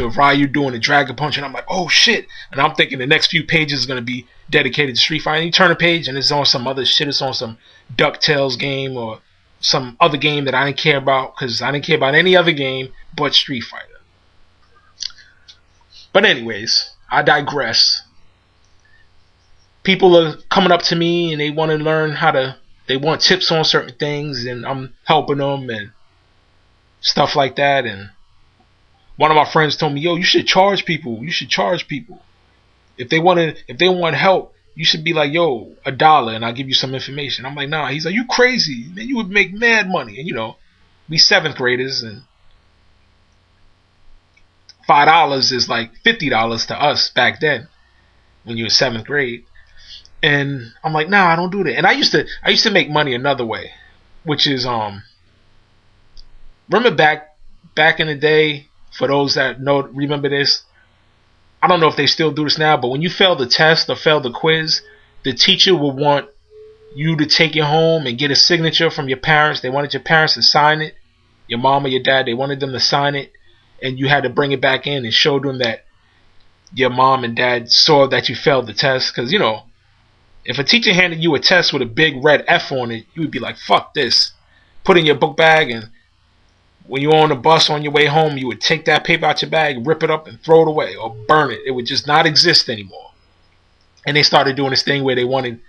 picture of Ryu doing a dragon punch, and I'm like, oh shit! And I'm thinking the next few pages is gonna be dedicated to Street Fighter. And you turn a page and it's on some other shit. It's on some DuckTales game or some other game that I didn't care about, because I didn't care about any other game but Street Fighter. But anyways, I digress. People are coming up to me and they want to learn they want tips on certain things, and I'm helping them and stuff like that. And one of my friends told me, yo, you should charge people. You should charge people. If they want help, you should be like, yo, $1 and I'll give you some information. I'm like, nah. He's like, you crazy, man, you would make mad money. And we 7th graders, and $5 is like $50 to us back then when you were 7th grade. And I'm like, nah, I don't do that. And I used to make money another way, which is remember back in the day, for those that remember this, I don't know if they still do this now, but when you fail the test or fail the quiz, the teacher will want you to take it home and get a signature from your parents. They wanted your parents to sign it, your mom or your dad. They wanted them to sign it, and you had to bring it back in and show them that your mom and dad saw that you failed the test. Because, if a teacher handed you a test with a big red F on it, you would be like, fuck this. Put it in your book bag, and when you were on the bus on your way home, you would take that paper out your bag, rip it up, and throw it away or burn it. It would just not exist anymore. And they started doing this thing where they wanted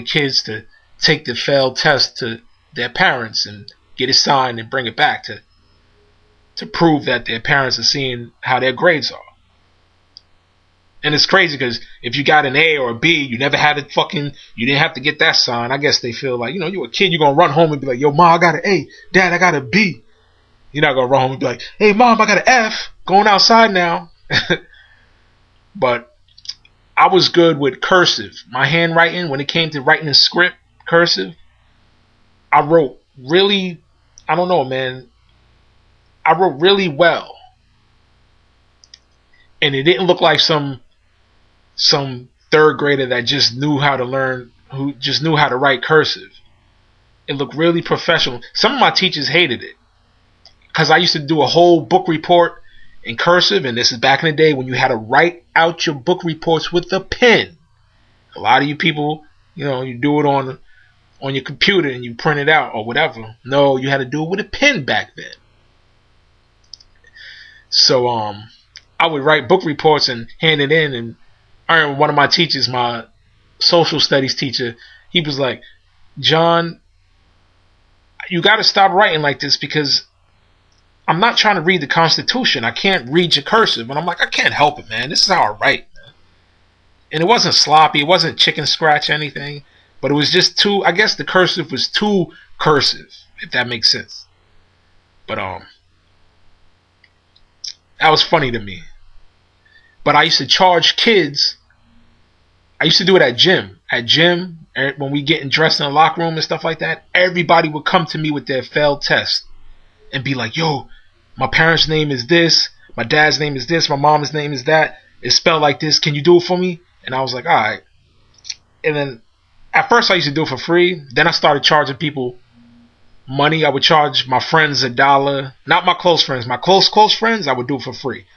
kids to take the failed test to their parents and get it signed and bring it back to prove that their parents are seeing how their grades are. And it's crazy because if you got an A or a B, you never had you didn't have to get that signed. I guess they feel like, you're a kid, you're going to run home and be like, yo, Mom, I got an A. Dad, I got a B. You're not going to run home and be like, hey, Mom, I got an F. Going outside now. But I was good with cursive. My handwriting, when it came to writing a script, cursive, I wrote really, I don't know, man. I wrote really well. And it didn't look like some 3rd grader that just knew how to learn, who just knew how to write cursive. It looked really professional. Some of my teachers hated it, because I used to do a whole book report in cursive, and this is back in the day when you had to write out your book reports with a pen. A lot of you people, you do it on your computer and you print it out or whatever. No, you had to do it with a pen back then. So I would write book reports and hand it in, and I remember one of my teachers, my social studies teacher, he was like, John, you got to stop writing like this, because I'm not trying to read the Constitution. I can't read your cursive. And I'm like, I can't help it, man. This is how I write, man. And it wasn't sloppy. It wasn't chicken scratch anything. But it was just I guess the cursive was too cursive, if that makes sense. But that was funny to me. But I used to charge kids. I used to do it at gym. At gym, when we getting dressed in the locker room and stuff like that, everybody would come to me with their failed test and be like, yo, my parents' name is this, my dad's name is this, my mom's name is that, it's spelled like this, can you do it for me? And I was like, alright. And then at first I used to do it for free. Then I started charging people money. I would charge my friends $1. Not my close friends. My close friends, I would do it for free.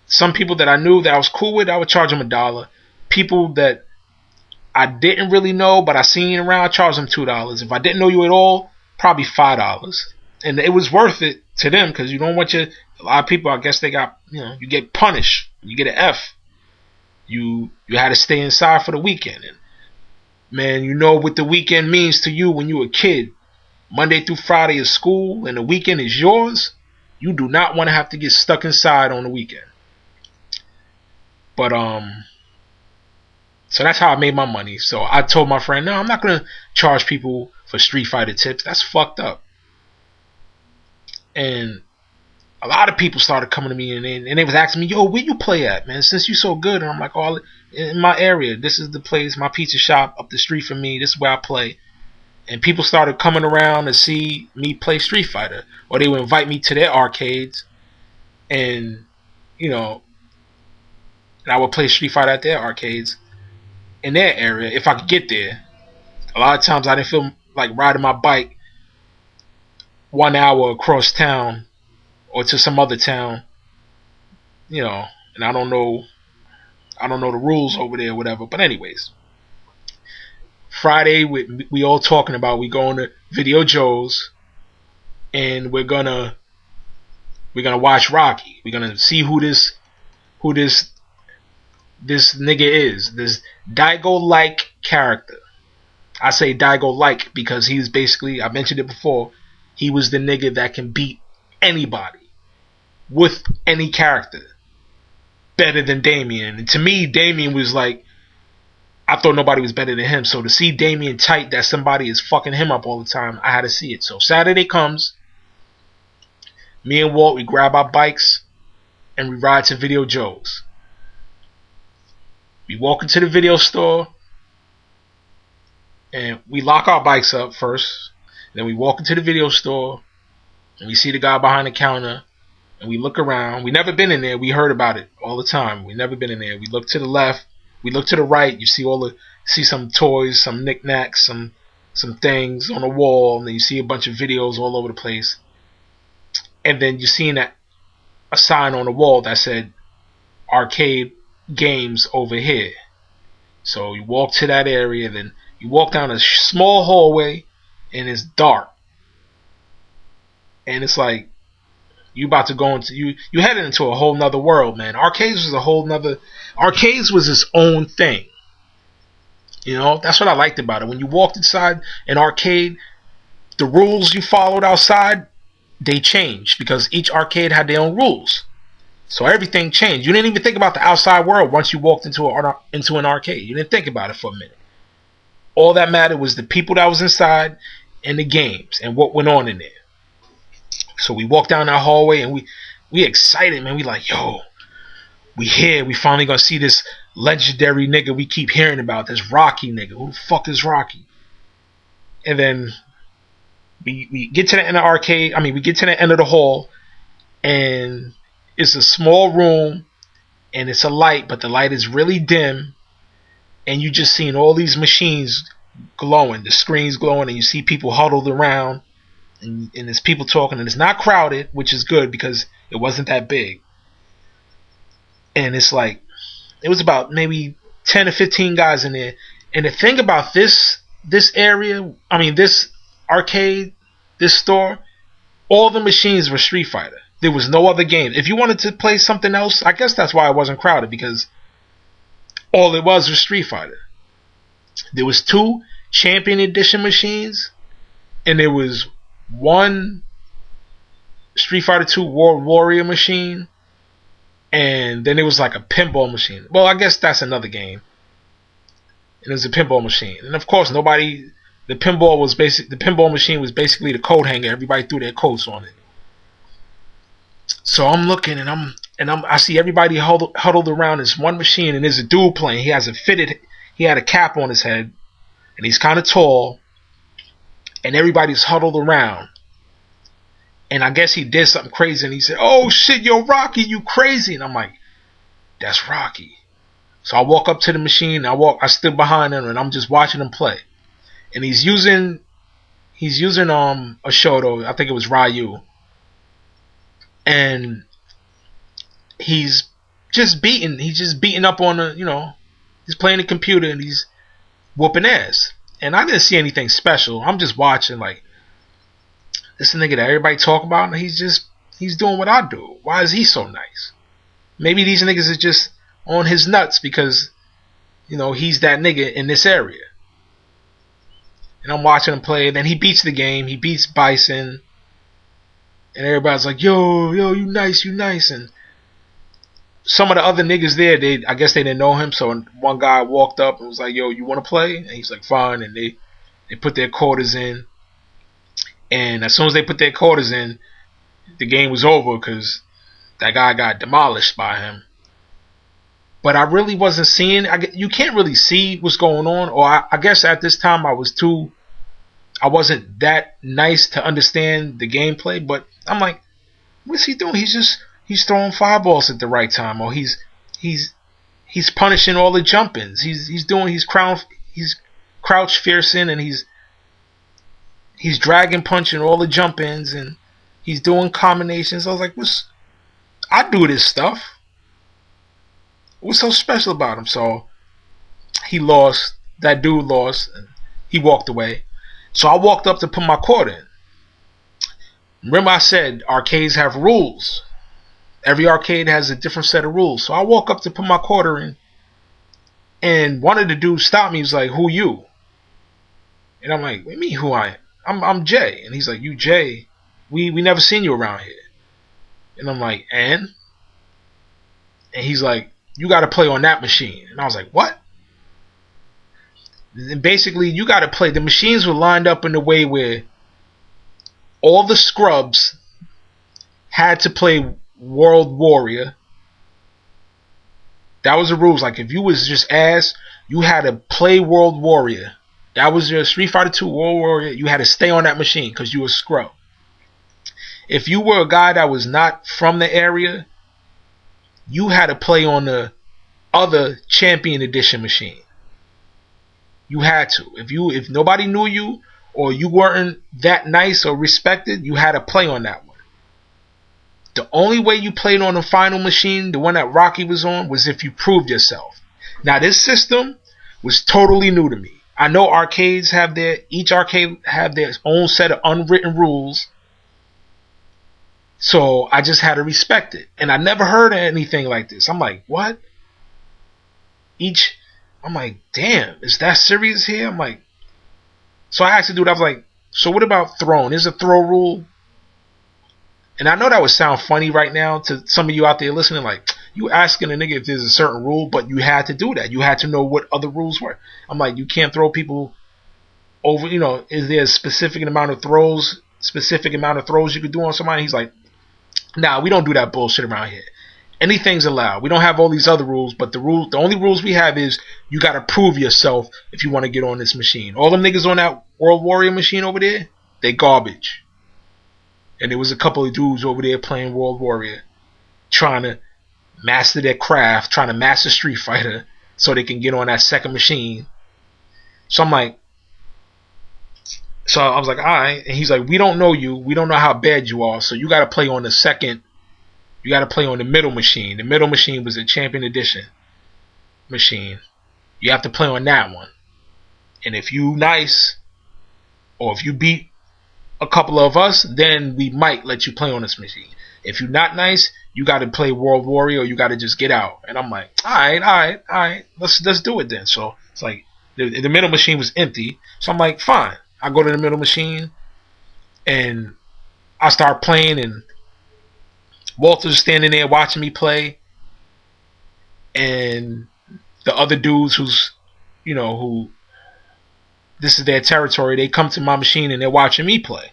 Some people that I knew that I was cool with, I would charge them $1. People that I didn't really know but I seen around, I charged them $2. If I didn't know you at all, probably $5. And it was worth it to them, because you don't want a lot of people, I guess they got, you get punished. You get an F. You had to stay inside for the weekend. And man, what the weekend means to you when you were a kid. Monday through Friday is school and the weekend is yours. You do not want to have to get stuck inside on the weekend. But so that's how I made my money. So I told my friend, no, I'm not going to charge people for Street Fighter tips. That's fucked up. And a lot of people started coming to me and they was asking me, yo, where you play at, man? Since you so good. And I'm like, oh, in my area. This is the place, my pizza shop up the street from me. This is where I play. And people started coming around to see me play Street Fighter. Or they would invite me to their arcades. And, and I would play Street Fighter at their arcades in their area if I could get there. A lot of times I didn't feel like riding my bike 1 hour across town or to some other town you know, and I don't know the rules over there, or whatever. But anyways, Friday we all talking about we going to Video Joe's, and we're gonna watch Rocky. We're gonna see who this nigga is. This Daigo like character. I say Daigo like because he's basically, I mentioned it before, he was the nigga that can beat anybody with any character better than Damien. And to me, Damien was like, I thought nobody was better than him. So to see Damien tight that somebody is fucking him up all the time, I had to see it. So Saturday comes, me and Walt, we grab our bikes and we ride to Video Joe's. We walk into the video store and we lock our bikes up first. Then we walk into the video store and we see the guy behind the counter and we look around. We never been in there. We heard about it all the time. We never been in there. We look to the left. We look to the right. You see some toys, some knickknacks, some things on the wall, and then you see a bunch of videos all over the place. And then you seen a sign on the wall that said arcade games over here. So you walk to that area, then you walk down a small hallway and it's dark. And it's like you about to go into you headed into a whole nother world, man. Arcades was its own thing. You know, that's what I liked about it. When you walked inside an arcade, the rules you followed outside, they changed because each arcade had their own rules. So everything changed. You didn't even think about the outside world once you walked into an arcade. You didn't think about it for a minute. All that mattered was the people that was inside and the games and what went on in there. So we walked down that hallway and we excited, man. We like, yo, we here. We finally gonna see this legendary nigga we keep hearing about. This Rocky nigga. Who the fuck is Rocky? And then we get to the end of the arcade. I mean, we get to the end of the hall and it's a small room and it's a light, but the light is really dim. And you just seeing all these machines glowing, the screens glowing, and you see people huddled around, and there's people talking, and it's not crowded, which is good because it wasn't that big. And it's like, it was about maybe 10 or 15 guys in there. And the thing about this area, I mean this arcade, this store, all the machines were Street Fighter. There was no other game. If you wanted to play something else, I guess that's why it wasn't crowded, because all it was Street Fighter. There was 2 Champion Edition machines, and there was 1 Street Fighter 2 World Warrior machine, and then there was like a pinball machine. Well, I guess that's another game. And it was a pinball machine, and of course the pinball machine was basically the coat hanger. Everybody threw their coats on it. So I'm looking and I see everybody huddled around this one machine, and there's a dude playing. He had a cap on his head, and he's kind of tall, and everybody's huddled around. And I guess he did something crazy, and he said, "Oh shit, yo Rocky, you crazy?" And I'm like, "That's Rocky." So I walk up to the machine, I stood behind him, and I'm just watching him play. And he's using a Shoto, I think it was Ryu. And he's just beating up on he's playing the computer and he's whooping ass. And I didn't see anything special. I'm just watching like, this nigga that everybody talk about, and he's doing what I do. Why is he so nice? Maybe these niggas is just on his nuts because, he's that nigga in this area. And I'm watching him play, and then he beats the game. He beats Bison. And everybody's like, yo, you nice. And some of the other niggas there, I guess they didn't know him. So one guy walked up and was like, yo, you want to play? And he's like, fine. And they put their quarters in. And as soon as they put their quarters in, the game was over because that guy got demolished by him. But I really wasn't seeing. You can't really see what's going on. Or I guess at this time I wasn't that nice to understand the gameplay. But I'm like, what's he doing? He's throwing fireballs at the right time, or he's punishing all the jump-ins. He's crouch fiercing, and he's dragon punching all the jump-ins, and he's doing combinations. I was like, I do this stuff. What's so special about him? So he lost. That dude lost. And he walked away. So I walked up to put my quarter in. Remember I said arcades have rules. Every arcade has a different set of rules. So I walk up to put my quarter in. And one of the dudes stopped me. He's like, "Who you?" And I'm like, "What do you mean who I am? I'm Jay." And he's like, "You Jay? We never seen you around here." And I'm like, And he's like, "You got to play on that machine." And I was like, "What?" And basically, you got to play. The machines were lined up in a way where all the scrubs had to play World Warrior. That was the rules. Like, if you was just ass, you had to play World Warrior. That was your Street Fighter 2 World Warrior. You had to stay on that machine because you were a scrub. If you were a guy that was not from the area, you had to play on the other Champion Edition machine. You had to. If nobody knew you or you weren't that nice or respected, you had to play on that one. The only way you played on the final machine, the one that Rocky was on, was if you proved yourself. Now this system was totally new to me. I know each arcade have their own set of unwritten rules. So I just had to respect it. And I never heard of anything like this. I'm like, what? I'm like, damn, is that serious here? I'm like, so I asked the dude, I was like, so what about throwing? Is a throw rule? And I know that would sound funny right now to some of you out there listening, like, you asking a nigga if there's a certain rule, but you had to do that. You had to know what other rules were. I'm like, you can't throw people over, is there a specific amount of throws you could do on somebody? He's like, nah, we don't do that bullshit around here. Anything's allowed. We don't have all these other rules, but the only rules we have is you gotta prove yourself if you want to get on this machine. All them niggas on that World Warrior machine over there, they garbage. And there was a couple of dudes over there playing World Warrior, trying to master their craft, trying to master Street Fighter so they can get on that second machine. So I was like, alright. And he's like, we don't know you. We don't know how bad you are. So you got to play on the second. You got to play on the middle machine. The middle machine was a Champion Edition machine. You have to play on that one. And if you nice, or if you beat a couple of us, then we might let you play on this machine. If you're not nice, you got to play World Warrior, or you got to just get out. And I'm like, all right, let's do it then. So it's like the middle machine was empty. So I'm like, fine. I go to the middle machine, and I start playing, and Walter's standing there watching me play, and the other dudes who this is their territory, they come to my machine and they're watching me play.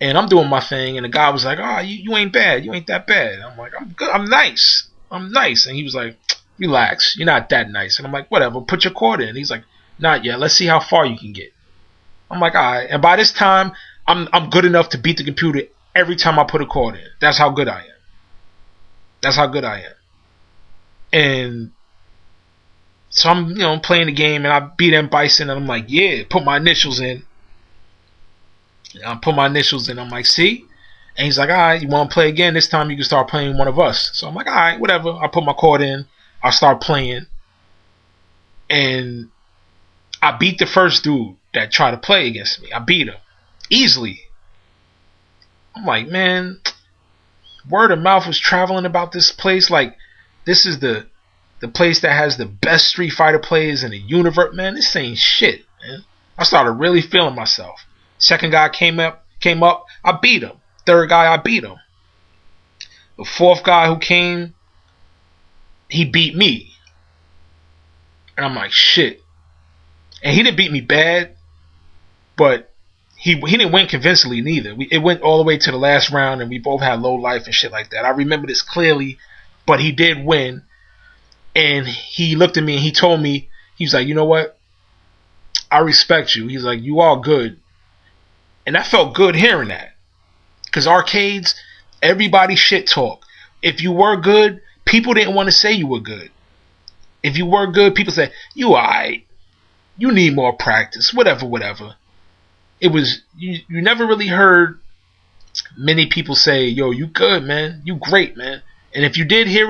And I'm doing my thing, and the guy was like, "Oh, you ain't bad. You ain't that bad." I'm like, "I'm good. I'm nice. I'm nice." And he was like, "Relax. You're not that nice." And I'm like, "Whatever. Put your quarter in." He's like, "Not yet. Let's see how far you can get." I'm like, "All right." And by this time, I'm good enough to beat the computer every time I put a quarter in. That's how good I am. And so I'm playing the game, and I beat M. Bison, and I'm like, yeah, put my initials in. And I put my initials in. I'm like, see? And he's like, all right, you want to play again? This time you can start playing one of us. So I'm like, all right, whatever. I put my quarter in. I start playing. And I beat the first dude that tried to play against me. I beat him. Easily. I'm like, man, word of mouth was traveling about this place. Like, this is the place that has the best Street Fighter players in the universe. Man, this ain't shit, man. I started really feeling myself. Second guy came up, I beat him. Third guy, I beat him. The fourth guy who came, he beat me. And I'm like, shit. And he didn't beat me bad, but he didn't win convincingly neither. It went all the way to the last round, and we both had low life and shit like that. I remember this clearly, but he did win. And he looked at me and he told me, he was like, you know what? I respect you. He's like, you are good. And I felt good hearing that. Because arcades, everybody shit talk. If you were good, people didn't want to say you were good. If you were good, people said, you alright. You need more practice. Whatever. It was, you never really heard many people say, yo, you good, man. You great, man. And if you did hear